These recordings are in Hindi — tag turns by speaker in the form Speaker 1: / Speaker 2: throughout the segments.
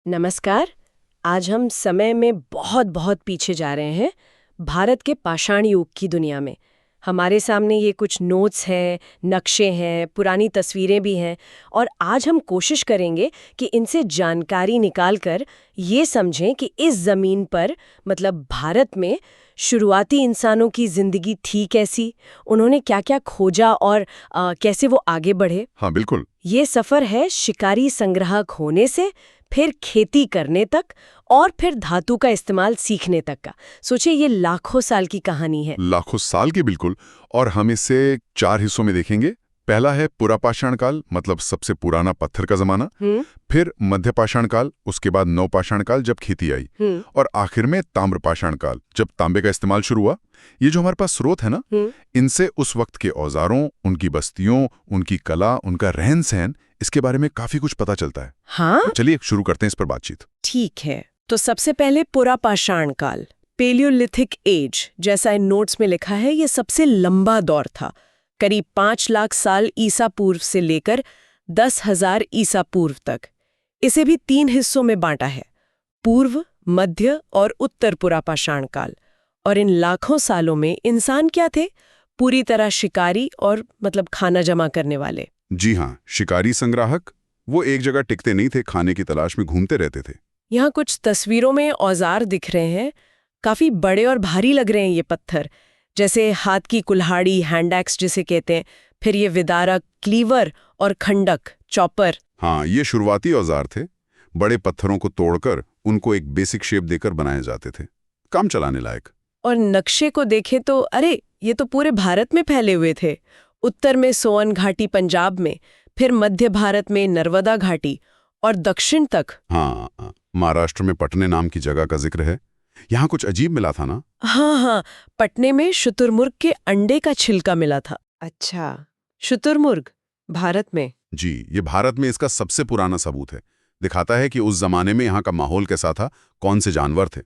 Speaker 1: नमस्कार। आज हम समय में बहुत बहुत पीछे जा रहे हैं, भारत के पाषाण युग की दुनिया में। हमारे सामने ये कुछ नोट्स हैं, नक्शे हैं, पुरानी तस्वीरें भी हैं, और आज हम कोशिश करेंगे कि इनसे जानकारी निकालकर ये समझें कि इस ज़मीन पर, मतलब भारत में, शुरुआती इंसानों की ज़िंदगी थी कैसी, उन्होंने क्या क्या खोजा और कैसे वो आगे बढ़े।
Speaker 2: हाँ, बिल्कुल।
Speaker 1: ये सफ़र है शिकारी संग्राहक होने से फिर खेती करने तक और फिर धातु का इस्तेमाल सीखने तक का। सोचिए, ये लाखों साल की कहानी है।
Speaker 2: लाखों साल की, बिल्कुल। और हम इसे 4 हिस्सों में देखेंगे। पहला है पुरापाषाण काल, मतलब सबसे पुराना पत्थर का जमाना। फिर मध्यपाषाण काल, उसके बाद नवपाषाण काल जब खेती आई, और आखिर में ताम्रपाषाण काल जब तांबे का इस्तेमाल शुरू हुआ। ये जो हमारे पास स्रोत है ना, इनसे उस वक्त के औजारों, उनकी बस्तियों, उनकी कला, उनका रहन सहन, इसके बारे में काफी कुछ पता चलता है।
Speaker 1: हाँ,
Speaker 2: चलिए शुरू करते हैं इस पर बातचीत।
Speaker 1: ठीक है। तो सबसे पहले पुरापाषाण काल, पेलियोलिथिक एज, जैसा इन नोट्स में लिखा है, ये सबसे लंबा दौर था। करीब 5 लाख साल ईसा पूर्व से लेकर 10,000 ईसा पूर्व तक। इसे भी 3 हिस्सों में बांटा है, पूर्व, मध्य और उत्तर पुरापाषाण काल। और इन लाखों सालों में इंसान क्या थे? पूरी तरह शिकारी और मतलब खाना जमा करने वाले।
Speaker 2: जी हाँ, शिकारी संग्राहक। वो एक जगह टिकते नहीं थे, खाने की तलाश में घूमते रहते थे।
Speaker 1: यहाँ कुछ तस्वीरों में औजार दिख रहे हैं, काफी बड़े और भारी लग रहे हैं ये पत्थर, जैसे हाथ की कुल्हाड़ी, हैंड एक्स जिसे कहते हैं, फिर ये विदारक, क्लीवर और खंडक, चॉपर।
Speaker 2: हाँ, ये शुरुआती औजार थे। बड़े पत्थरों को तोड़कर उनको एक बेसिक शेप देकर बनाए जाते थे, काम चलाने लायक।
Speaker 1: और नक्शे को देखें तो अरे, ये तो पूरे भारत में फैले हुए थे। उत्तर में सोअन घाटी पंजाब में, फिर मध्य भारत में नर्मदा घाटी, और दक्षिण तक।
Speaker 2: हाँ, महाराष्ट्र में पटने नाम की जगह का जिक्र है। यहाँ कुछ अजीब मिला था ना?
Speaker 1: हाँ, पटने में शुतुरमुर्ग के अंडे का छिलका मिला था। अच्छा, शुतुरमुर्ग भारत में?
Speaker 2: जी, ये भारत में इसका सबसे पुराना सबूत है। दिखाता है कि उस जमाने में यहाँ का माहौल कैसा था, कौन से जानवर थे।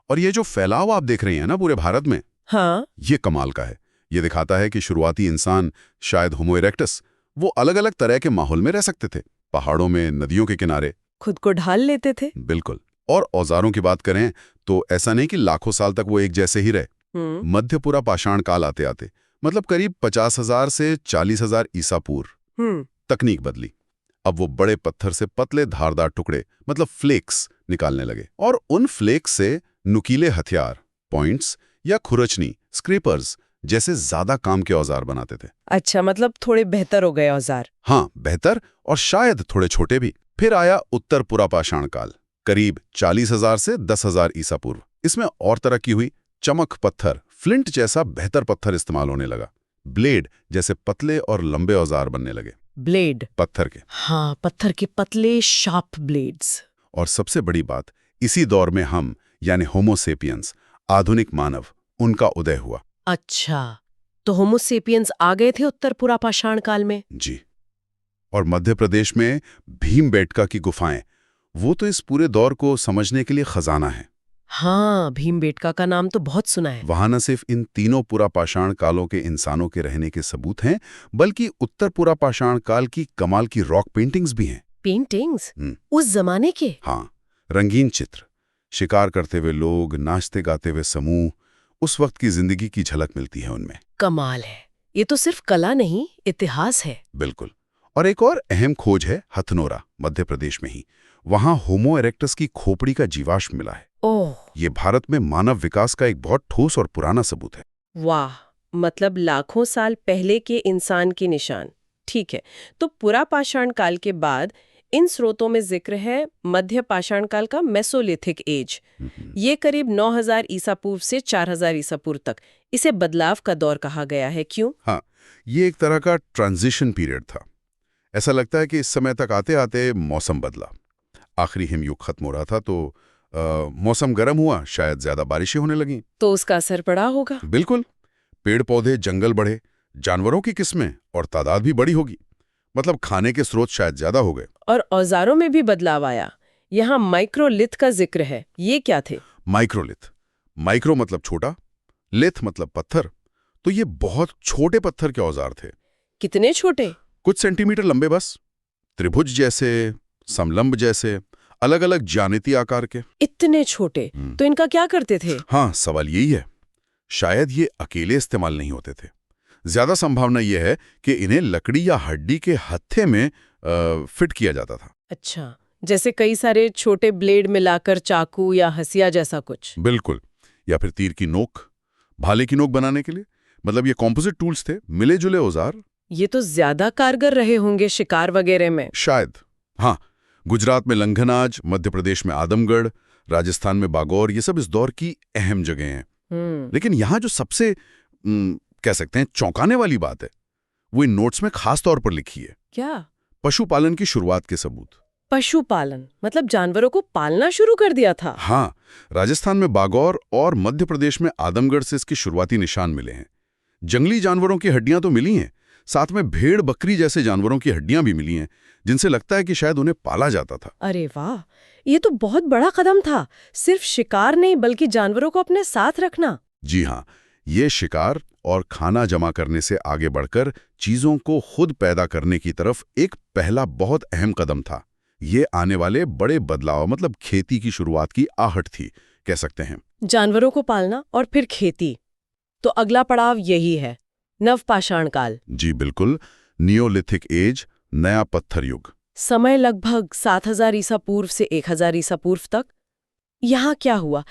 Speaker 2: और ये जो फैलाव आप देख रही हैं ना पूरे भारत में,
Speaker 1: हाँ,
Speaker 2: ये कमाल का है। ये दिखाता है कि शुरुआती इंसान, शायद होमो इरेक्टस, वो अलग अलग तरह के माहौल में रह सकते थे। पहाड़ों में, नदियों के किनारे,
Speaker 1: खुद को ढाल लेते थे।
Speaker 2: बिल्कुल। और औजारों की बात करें तो ऐसा नहीं कि लाखों साल तक वो एक जैसे ही रहे। मध्य पुरापाषाण काल आते आते, मतलब करीब 50,000 से 40,000 ईसा पूर्व, तकनीक बदली। अब वो बड़े पत्थर से पतले धारदार टुकड़े, मतलब फ्लेक्स, निकालने लगे। और उन फ्लेक्स से नुकीले हथियार, पॉइंट्स या खुरचनी, स्क्रेपर्स जैसे ज्यादा काम के औजार बनाते थे।
Speaker 1: अच्छा, मतलब थोड़े बेहतर हो गए औजार।
Speaker 2: हाँ, बेहतर और शायद थोड़े छोटे भी। फिर आया उत्तर पुरापाषाण काल, करीब 40,000 से 10,000 ईसा पूर्व। इसमें और तरक्की हुई। चमक पत्थर, फ्लिंट जैसा बेहतर पत्थर इस्तेमाल होने लगा। ब्लेड जैसे पतले और लंबे औजार बनने लगे।
Speaker 1: ब्लेड?
Speaker 2: पत्थर के।
Speaker 1: हाँ, पत्थर के पतले शार्प ब्लेड्स।
Speaker 2: और सबसे बड़ी बात, इसी दौर में हम, यानी होमो सेपियंस, आधुनिक मानव, उनका उदय हुआ।
Speaker 1: अच्छा, तो होमो सेपियंस आ गए थे उत्तर पुरापाषाण काल में?
Speaker 2: जी। और मध्य प्रदेश में भीमबेटका की गुफाएं, वो तो इस पूरे दौर को समझने के लिए खजाना है।
Speaker 1: हाँ, भीमबेटका का नाम तो बहुत सुना है।
Speaker 2: वहां न सिर्फ इन तीनों पुरापाषाण कालों के इंसानों के रहने के सबूत हैं, बल्कि उत्तर पुरापाषाण काल की कमाल की रॉक पेंटिंग्स भी हैं।
Speaker 1: पेंटिंग्स? उस जमाने के?
Speaker 2: हाँ, रंगीन चित्र, शिकार करते हुए लोग, नाचते गाते हुए समूह, उस वक्त की जिंदगी की झलक मिलती है उनमें।
Speaker 1: कमाल है। ये तो सिर्फ कला नहीं, इतिहास है।
Speaker 2: बिल्कुल। और एक और अहम खोज है हथनोरा, मध्य प्रदेश में ही। वहां होमो इरेक्टस की खोपड़ी का जीवाश्म मिला है।
Speaker 1: ओह,
Speaker 2: ये भारत में मानव विकास का एक बहुत ठोस और पुराना सबूत है।
Speaker 1: वाह, मतलब लाखों साल पहले के इंसान के निशान। ठीक है, तो पुरापाषाण काल के बाद इन स्रोतों में जिक्र है मध्य पाषाण काल का, मेसोलिथिक एज। ये करीब 9,000 ईसा पूर्व से 4,000 ईसा पूर्व तक। इसे बदलाव का दौर कहा गया है। क्यों?
Speaker 2: हाँ, ये एक तरह का ट्रांजिशन पीरियड था। ऐसा लगता है कि इस समय तक आते आते मौसम बदला। आखिरी हिमयुग खत्म हो रहा था तो मौसम गर्म हुआ, शायद ज्यादा बारिशें होने लगीं।
Speaker 1: तो उसका असर पड़ा होगा।
Speaker 2: बिल्कुल। पेड़ पौधे, जंगल बढ़े, जानवरों की किस्में और तादाद भी बड़ी होगी। मतलब खाने के स्रोत शायद ज्यादा हो गए।
Speaker 1: और औजारों में भी बदलाव आया। यहाँ माइक्रोलिथ का जिक्र है। ये क्या थे?
Speaker 2: माइक्रोलिथ, माइक्रो मतलब छोटा, लिथ मतलब पत्थर। तो ये बहुत छोटे पत्थर के औजार थे।
Speaker 1: कितने छोटे?
Speaker 2: कुछ सेंटीमीटर लंबे बस, त्रिभुज जैसे, समलंब जैसे, अलग अलग ज्यामिति आकार के।
Speaker 1: इतने छोटे? तो इनका क्या करते थे?
Speaker 2: हाँ, सवाल यही है। शायद ये अकेले इस्तेमाल नहीं होते थे। ज्यादा संभावना यह है कि इन्हें लकड़ी या हड्डी के हत्थे में फिट किया जाता था।
Speaker 1: अच्छा, जैसे कई सारे छोटे ब्लेड मिलाकर चाकू या हंसिया जैसा कुछ।
Speaker 2: बिल्कुल। या फिर तीर की नोक, भाले की नोक बनाने के लिए। मतलब ये कॉम्पोजिट टूल्स थे, मिले जुले औजार।
Speaker 1: ये तो ज्यादा कारगर रहे होंगे शिकार वगैरह में।
Speaker 2: शायद। हाँ, गुजरात में लंघनाज, मध्य प्रदेश में आदमगढ़, राजस्थान में बागौर, ये सब इस दौर की अहम जगह हैं। लेकिन यहाँ जो सबसे कह सकते हैं चौंकाने वाली बात है, वो इन नोट्स में खास तौर पर लिखी है।
Speaker 1: क्या?
Speaker 2: पशुपालन की शुरुआत के सबूत।
Speaker 1: पशुपालन मतलब जानवरों को पालना शुरू कर दिया था?
Speaker 2: हाँ, राजस्थान में बागौर और मध्य प्रदेश में आदमगढ़ से इसके शुरुआती निशान मिले हैं। जंगली जानवरों की हड्डियां तो मिली हैं, साथ में भेड़ बकरी जैसे जानवरों की हड्डियां भी मिली हैं, जिनसे लगता है कि शायद उन्हें पाला जाता था।
Speaker 1: अरे वाह, ये तो बहुत बड़ा कदम था। सिर्फ शिकार नहीं बल्कि जानवरों को अपने साथ रखना।
Speaker 2: जी हाँ, ये शिकार और खाना जमा करने से आगे बढ़कर चीजों को खुद पैदा करने की तरफ एक पहला बहुत अहम कदम था। ये आने वाले बड़े बदलाव मतलब खेती की शुरुआत की आहट थी, कह सकते हैं।
Speaker 1: जानवरों को पालना और फिर खेती, तो अगला पड़ाव यही है, नवपाषाण काल।
Speaker 2: जी बिल्कुल, नियोलिथिक एज, नया पत्थर युग।
Speaker 1: समय लगभग 7000 ईसा पूर्व से 1000 ईसा पूर्व तक। यहाँ क्या हुआ?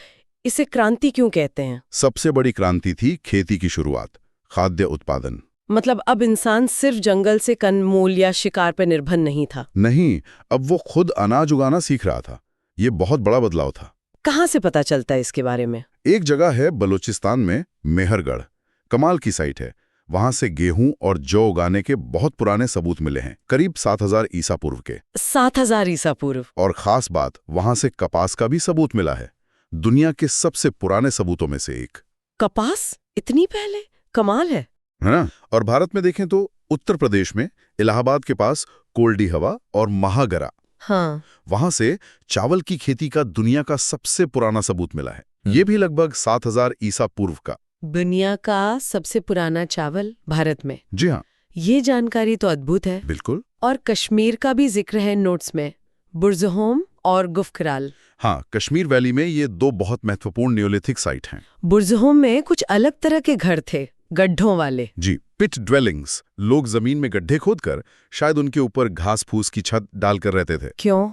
Speaker 1: इसे क्रांति क्यों कहते हैं?
Speaker 2: सबसे बड़ी क्रांति थी खेती की शुरुआत, खाद्य उत्पादन।
Speaker 1: मतलब अब इंसान सिर्फ जंगल से कंदमूल या शिकार पर निर्भर नहीं था।
Speaker 2: नहीं, अब वो खुद अनाज उगाना सीख रहा था। ये बहुत बड़ा बदलाव था।
Speaker 1: कहाँ से पता चलता है इसके बारे में?
Speaker 2: एक जगह है बलूचिस्तान में, मेहरगढ़। कमाल की साइट है। वहां से गेहूं और जौ उगाने के बहुत पुराने सबूत मिले हैं, करीब 7000 ईसा पूर्व के।
Speaker 1: 7000 ईसा पूर्व?
Speaker 2: और खास बात, वहां से कपास का भी सबूत मिला है, दुनिया के सबसे पुराने सबूतों में से एक।
Speaker 1: कपास इतनी पहले? कमाल है
Speaker 2: ना? और भारत में देखें तो उत्तर प्रदेश में इलाहाबाद के पास कोल्डी हवा और महागरा,
Speaker 1: हाँ,
Speaker 2: वहां से चावल की खेती का दुनिया का सबसे पुराना सबूत मिला है। ये भी लगभग 7000 ईसा पूर्व का।
Speaker 1: दुनिया का सबसे पुराना चावल भारत में?
Speaker 2: जी हाँ,
Speaker 1: ये जानकारी तो अद्भुत है।
Speaker 2: बिल्कुल।
Speaker 1: और कश्मीर का भी जिक्र है नोट्स में, बुरज़होम और गुफकराल।
Speaker 2: हाँ, कश्मीर वैली में ये दो बहुत महत्वपूर्ण नियोलिथिक साइट हैं।
Speaker 1: बुरज़होम में कुछ अलग तरह के घर थे, गड्ढों वाले।
Speaker 2: जी, पिट ड्वेलिंग्स। लोग जमीन में गड्ढे खोदकर शायद उनके ऊपर घास फूस की छत डालकर रहते थे।
Speaker 1: क्यों?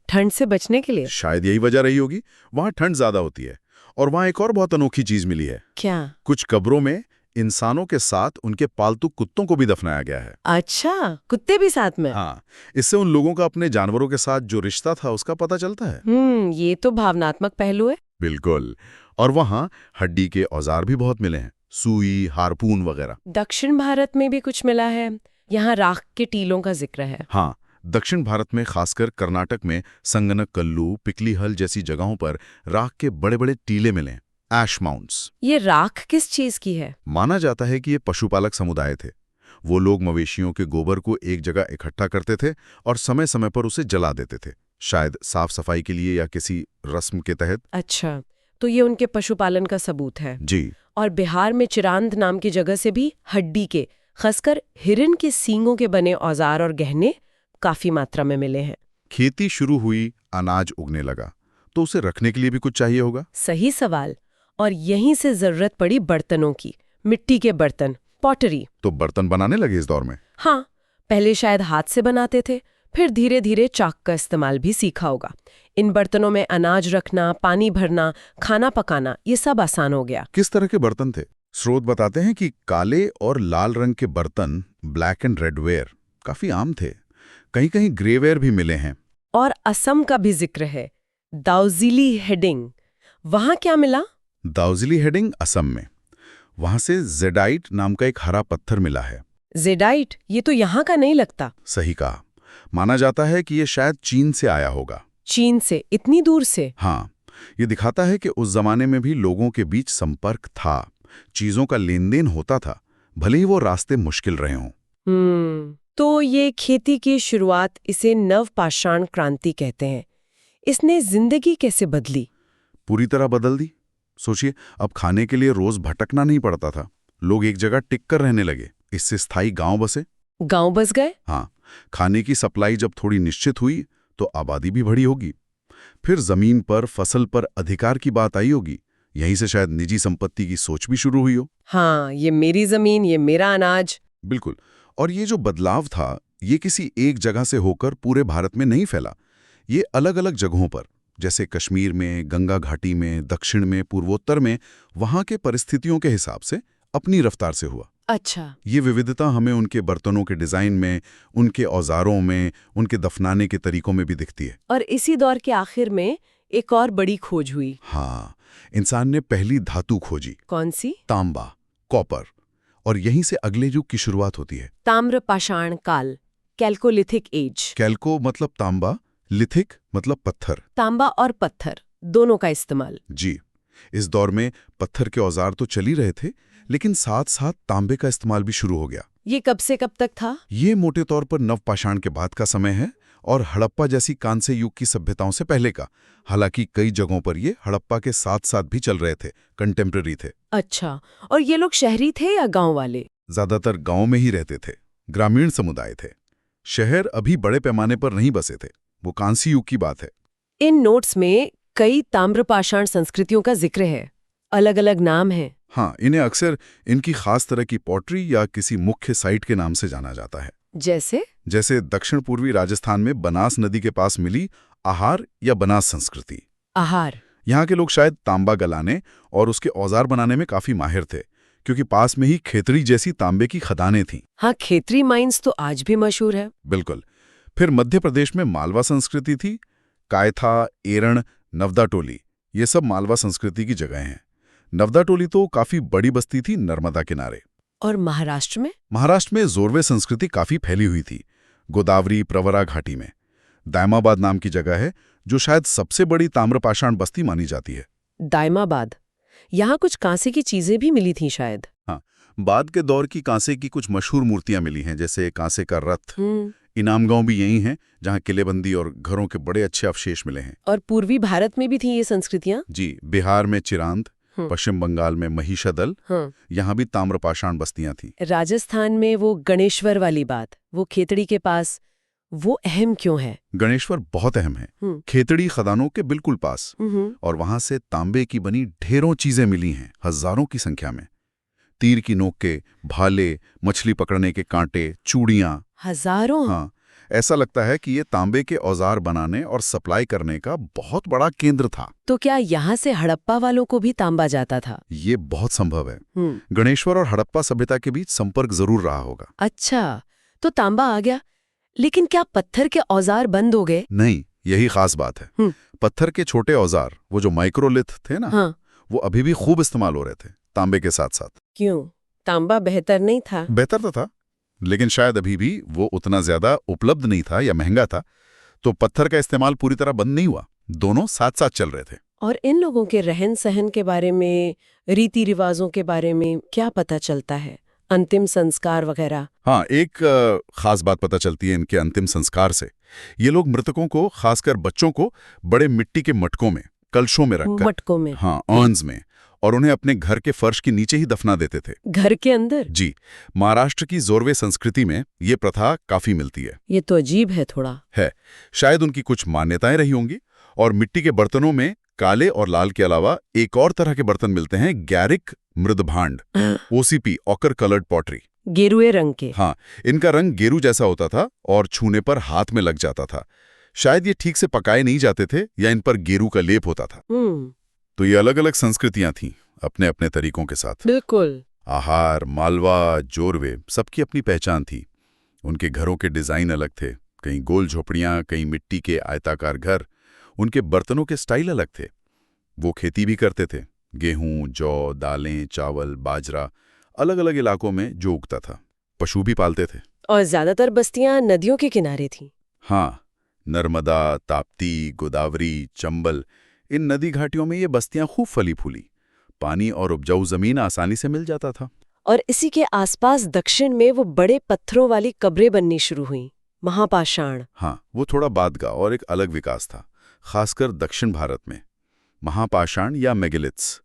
Speaker 1: ठंड से बचने के लिए?
Speaker 2: शायद यही वजह रही होगी। वहां ठंड ज्यादा होती है। और वहां एक और बहुत अनोखी चीज मिली है।
Speaker 1: क्या?
Speaker 2: कुछ कब्रों में इंसानों के साथ उनके पालतू कुत्तों को भी दफनाया गया है।
Speaker 1: अच्छा, कुत्ते भी साथ में?
Speaker 2: हाँ, इससे उन लोगों का अपने जानवरों के साथ जो रिश्ता था उसका पता चलता है।
Speaker 1: ये तो भावनात्मक पहलू है।
Speaker 2: बिल्कुल। और वहां हड्डी के औजार भी बहुत मिले हैं, सुई, हारपून वगैरह।
Speaker 1: दक्षिण भारत में भी कुछ मिला है। यहाँ राख के टीलों का जिक्र है।
Speaker 2: हाँ, दक्षिण भारत में खासकर कर्नाटक में संगनक कल्लू, पिकली हल जैसी जगहों पर राख के बड़े बड़े टीले मिले, ऐश माउंट्स।
Speaker 1: ये राख किस चीज की है?
Speaker 2: माना जाता है कि ये पशुपालक समुदाय थे। वो लोग मवेशियों के गोबर को एक जगह इकट्ठा करते थे और समय समय पर उसे जला देते थे, शायद साफ सफाई के लिए या किसी रस्म के तहत।
Speaker 1: अच्छा, तो ये उनके पशुपालन का सबूत है।
Speaker 2: जी।
Speaker 1: और बिहार में चिरांद नाम की जगह से भी हड्डी के, खासकर हिरन के सींगों के बने औजार और गहने काफी मात्रा में मिले हैं।
Speaker 2: खेती शुरू हुई, अनाज उगने लगा, तो उसे रखने के लिए भी कुछ चाहिए होगा।
Speaker 1: सही सवाल। और यहीं से जरूरत पड़ी बर्तनों की, मिट्टी के बर्तन, पॉटरी।
Speaker 2: तो बर्तन बनाने लगे इस दौर में?
Speaker 1: हाँ, पहले शायद हाथ से बनाते थे, फिर धीरे धीरे चाक का इस्तेमाल भी सीखा होगा। इन बर्तनों में अनाज रखना, पानी भरना, खाना पकाना, ये सब आसान हो गया।
Speaker 2: किस तरह के बर्तन थे? स्रोत बताते हैं कि काले और लाल रंग के बर्तन, ब्लैक एंड रेड वेयर, काफी आम थे। कहीं कहीं ग्रेवेयर भी मिले हैं।
Speaker 1: और असम का भी जिक्र है, दाउजिली हेडिंग। वहां क्या मिला?
Speaker 2: दाउजिली हेडिंग असम में। वहां से जेडाइट नाम का एक हरा पत्थर मिला है।
Speaker 1: जेडाइट? ये तो यहाँ का नहीं लगता।
Speaker 2: सही कहा। माना जाता है कि ये शायद चीन से आया होगा।
Speaker 1: चीन से? इतनी दूर से?
Speaker 2: हाँ, ये दिखाता है कि उस जमाने में भी लोगों के बीच संपर्क था, चीजों का लेन देन होता था, भले ही वो रास्ते मुश्किल रहे हों।
Speaker 1: तो ये खेती की शुरुआत, इसे नवपाषाण क्रांति कहते हैं। इसने जिंदगी कैसे बदली?
Speaker 2: पूरी तरह बदल दी। सोचिए, अब खाने के लिए रोज भटकना नहीं पड़ता था। लोग एक जगह टिक कर रहने लगे। इससे स्थायी गांव बसे।
Speaker 1: गांव बस गए?
Speaker 2: हाँ, खाने की सप्लाई जब थोड़ी निश्चित हुई तो आबादी भी बढ़ी होगी। फिर जमीन पर, फसल पर अधिकार की बात आई होगी। यहीं से शायद निजी संपत्ति की सोच भी शुरू हुई हो।
Speaker 1: हाँ, ये मेरी जमीन, ये मेरा अनाज।
Speaker 2: बिल्कुल। और ये जो बदलाव था, ये किसी एक जगह से होकर पूरे भारत में नहीं फैला। ये अलग-अलग जगहों पर, जैसे कश्मीर में, गंगा घाटी में, दक्षिण में, पूर्वोत्तर में, वहाँ के परिस्थितियों के हिसाब से अपनी रफ्तार से हुआ।
Speaker 1: अच्छा।
Speaker 2: ये विविधता हमें उनके बर्तनों के डिज़ाइन में, उनके औजारों में, उनके दफनाने के तरीकों में भी दिखती है।
Speaker 1: और इसी दौर के आखिर में एक और बड़ी खोज हुई।
Speaker 2: हाँ, इंसान ने पहली धातु खोजी।
Speaker 1: कौन सी?
Speaker 2: तांबा, कॉपर। और यहीं से अगले युग की शुरुआत होती है।
Speaker 1: ताम्र पाषाण काल, कैल्कोलिथिक एज।
Speaker 2: कैल्को मतलब तांबा, लिथिक मतलब पत्थर।
Speaker 1: तांबा और पत्थर दोनों का इस्तेमाल।
Speaker 2: जी। इस दौर में पत्थर के औजार तो चल ही रहे थे, लेकिन साथ साथ तांबे का इस्तेमाल भी शुरू हो गया।
Speaker 1: ये कब से कब तक था?
Speaker 2: ये मोटे तौर पर नवपाषाण के बाद का समय है और हड़प्पा जैसी कांस्य युग की सभ्यताओं से पहले का। हालांकि कई जगहों पर ये हड़प्पा के साथ साथ भी चल रहे थे, कंटेम्प्रेरी थे।
Speaker 1: अच्छा, और ये लोग शहरी थे या गांव वाले?
Speaker 2: ज्यादातर गांव में ही रहते थे, ग्रामीण समुदाय थे। शहर अभी बड़े पैमाने पर नहीं बसे थे, वो कांस्य युग की बात है।
Speaker 1: इन नोट्स में कई ताम्रपाषाण संस्कृतियों का जिक्र है, अलग अलग नाम हैं।
Speaker 2: हाँ, इन्हें अक्सर इनकी खास तरह की पॉटरी या किसी मुख्य साइट के नाम से जाना जाता है। जैसे दक्षिण पूर्वी राजस्थान में बनास नदी के पास मिली आहार या बनास संस्कृति।
Speaker 1: आहार।
Speaker 2: यहाँ के लोग शायद तांबा गलाने और उसके औजार बनाने में काफी माहिर थे, क्योंकि पास में ही खेतड़ी जैसी तांबे की खदानें थीं।
Speaker 1: हाँ, खेतरी माइंस तो आज भी मशहूर है।
Speaker 2: बिल्कुल। फिर मध्य प्रदेश में मालवा संस्कृति थी। कायथा, एरण, नवदा टोली, ये सब मालवा संस्कृति की जगह हैं। नवदा टोली तो काफी बड़ी बस्ती थी नर्मदा किनारे।
Speaker 1: और महाराष्ट्र में?
Speaker 2: महाराष्ट्र में जोरवे संस्कृति काफी फैली हुई थी, गोदावरी प्रवरा घाटी में। दायमाबाद नाम की जगह है, जो शायद सबसे बड़ी ताम्रपाषाण बस्ती मानी जाती है।
Speaker 1: दायमाबाद, यहाँ कुछ कांसे की चीजें भी मिली थीं शायद।
Speaker 2: हाँ, बाद के दौर की कांसे की कुछ मशहूर मूर्तियां मिली हैं, जैसे कांसे का रथ। इनामगांव भी यही है, जहाँ किलेबंदी और घरों के बड़े अच्छे अवशेष मिले हैं।
Speaker 1: और पूर्वी भारत में भी थी ये संस्कृतियाँ?
Speaker 2: जी, बिहार में चिरांद, पश्चिम बंगाल में महिषादल, यहाँ भी ताम्रपाषाण बस्तियां थी।
Speaker 1: राजस्थान में वो गणेश्वर वाली बात, वो खेतड़ी के पास, वो अहम क्यों है?
Speaker 2: गणेश्वर बहुत अहम है, खेतड़ी खदानों के बिल्कुल पास। और वहां से तांबे की बनी ढेरों चीजें मिली हैं, हजारों की संख्या में। तीर की नोक के भाले, मछली पकड़ने के कांटे, चूड़ियां।
Speaker 1: हजारों?
Speaker 2: हाँ, ऐसा लगता है कि ये तांबे के औजार बनाने और सप्लाई करने का बहुत बड़ा केंद्र था।
Speaker 1: तो क्या यहाँ से हड़प्पा वालों को भी तांबा जाता था?
Speaker 2: ये बहुत संभव है। गणेश्वर और हड़प्पा सभ्यता के बीच संपर्क जरूर रहा होगा।
Speaker 1: अच्छा, तो तांबा आ गया, लेकिन क्या पत्थर के औजार बंद हो गए?
Speaker 2: नहीं, यही खास बात है। पत्थर के छोटे औजार, वो जो माइक्रोलिथ थे ना, वो अभी भी खूब इस्तेमाल हो रहे थे, तांबे के साथ साथ।
Speaker 1: क्यों? तांबा बेहतर नहीं था?
Speaker 2: बेहतर तो था, लेकिन शायद अभी भी वो उतना ज्यादा उपलब्ध नहीं था या महंगा था, तो पत्थर का इस्तेमाल पूरी तरह बंद नहीं हुआ, दोनों साथ साथ चल रहे थे।
Speaker 1: और इन लोगों के रहन सहन के बारे में, रीति रिवाजों के बारे में क्या पता चलता है? अंतिम संस्कार वगैरह?
Speaker 2: हाँ, एक खास बात पता चलती है इनके अंतिम संस्कार से। ये लोग मृतकों को, खासकर बच्चों को, बड़े मिट्टी के मटकों में, कलशों में रखकर,
Speaker 1: मटकों में,
Speaker 2: हाँ, अर्न्स में, और उन्हें अपने घर के फर्श के नीचे ही दफना देते थे।
Speaker 1: घर के अंदर?
Speaker 2: जी। महाराष्ट्र की जोरवे संस्कृति में ये प्रथा काफी मिलती है।
Speaker 1: ये तो अजीब है थोड़ा। है।
Speaker 2: शायद उनकी कुछ मान्यताएं रही होंगी। और मिट्टी के बर्तनों में काले और लाल के अलावा एक और तरह के बर्तन मिलते हैं, गैरिक मृदभांड, OCP, ऑकर कलर्ड पॉटरी।
Speaker 1: गेरुए रंग के?
Speaker 2: हाँ, इनका रंग गेरू जैसा होता था और छूने पर हाथ में लग जाता था। शायद ये ठीक से पकाए नहीं जाते थे या इन पर गेरू का लेप होता था। तो ये अलग अलग संस्कृतियां थीं, अपने अपने तरीकों के साथ।
Speaker 1: बिल्कुल।
Speaker 2: आहार, मालवा, जोरवे, सबकी अपनी पहचान थी। उनके घरों के डिजाइन अलग थे, कहीं गोल झोपड़ियां, कहीं मिट्टी के आयताकार घर। उनके बर्तनों के स्टाइल अलग थे। वो खेती भी करते थे, गेहूं, जौ, दालें, चावल, बाजरा, अलग अलग इलाकों में जो उगता था। पशु भी पालते थे।
Speaker 1: और ज्यादातर बस्तियां नदियों के किनारे थीं।
Speaker 2: हाँ, नर्मदा, ताप्ती, गोदावरी, चंबल, इन नदी घाटियों में ये बस्तियां खूब फली फूली। पानी और उपजाऊ जमीन आसानी से मिल जाता था।
Speaker 1: और इसी के आसपास दक्षिण में वो बड़े पत्थरों वाली कब्रें बननी शुरू हुईं, महापाषाण।
Speaker 2: हाँ, वो थोड़ा बाद का और एक अलग विकास था, खासकर दक्षिण भारत में। महापाषाण या मेगेलिथ्स,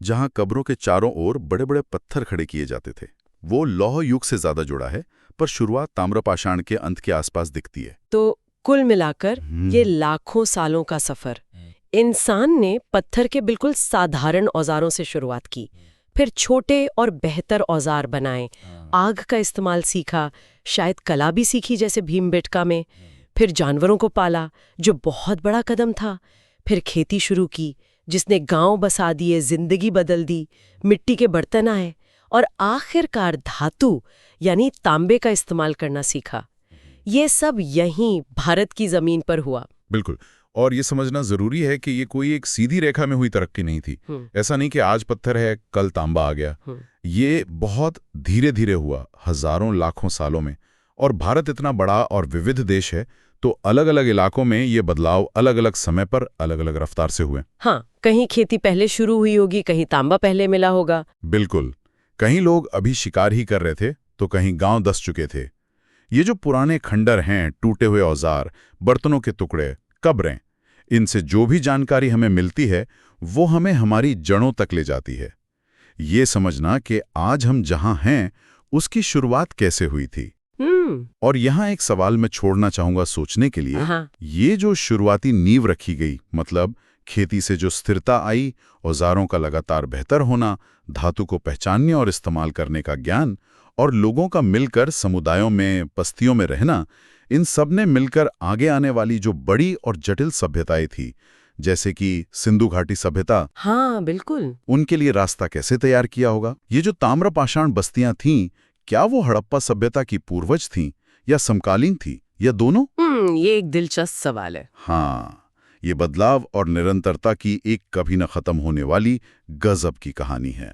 Speaker 2: जहां कब्रों के चारों ओर बड़े बड़े पत्थर खड़े किए जाते थे। वो लौह युग से ज्यादा जुड़ा है, पर शुरुआत ताम्रपाषाण के अंत के आसपास दिखती है।
Speaker 1: तो कुल मिलाकर ये लाखों सालों का सफर। इंसान ने पत्थर के बिल्कुल साधारण औजारों से शुरुआत की, फिर छोटे और बेहतर औजार बनाए, आग का इस्तेमाल सीखा, शायद कला भी सीखी जैसे भीमबेटका में, फिर जानवरों को पाला जो बहुत बड़ा कदम था, फिर खेती शुरू की जिसने गांव बसा दिए, जिंदगी बदल दी, मिट्टी के बर्तन आए और आखिरकार धातु यानी तांबे का इस्तेमाल करना सीखा। ये सब यहीं भारत की जमीन पर हुआ।
Speaker 3: बिल्कुल। और ये समझना जरूरी है कि ये कोई एक सीधी रेखा में हुई तरक्की नहीं थी। ऐसा नहीं कि आज पत्थर है कल तांबा आ गया। ये बहुत धीरे धीरे हुआ, हजारों लाखों सालों में। और भारत इतना बड़ा और विविध देश है, तो अलग अलग इलाकों में ये बदलाव अलग अलग समय पर अलग अलग रफ्तार से हुए।
Speaker 1: हाँ, कहीं खेती पहले शुरू हुई होगी, कहीं तांबा पहले मिला होगा।
Speaker 3: बिल्कुल। कहीं लोग अभी शिकार ही कर रहे थे तो कहीं गांव दस चुके थे। ये जो पुराने खंडर हैं, टूटे हुए औजार, बर्तनों के टुकड़े, कब्रें, इनसे जो भी जानकारी हमें मिलती है वो हमें हमारी जड़ों तक ले जाती है। ये समझना कि आज हम जहां हैं उसकी शुरुआत कैसे हुई थी। और यहाँ एक सवाल मैं छोड़ना चाहूंगा सोचने के लिए। ये जो शुरुआती नींव रखी गई, मतलब खेती से जो स्थिरता आई, औजारों का लगातार बेहतर होना, धातु को पहचानने और इस्तेमाल करने का ज्ञान, और लोगों का मिलकर समुदायों में, बस्तियों में रहना, इन सब ने मिलकर आगे आने वाली जो बड़ी और जटिल सभ्यताएं थी, जैसे कि सिंधु घाटी सभ्यता,
Speaker 1: हाँ बिल्कुल,
Speaker 3: उनके लिए रास्ता कैसे तैयार किया होगा। ये जो ताम्रपाषाण बस्तियां थीं, क्या वो हड़प्पा सभ्यता की पूर्वज थीं या समकालीन थी या दोनों?
Speaker 1: ये एक दिलचस्प सवाल है।
Speaker 3: हाँ, ये बदलाव और निरंतरता की एक कभी न खत्म होने वाली गजब की कहानी है।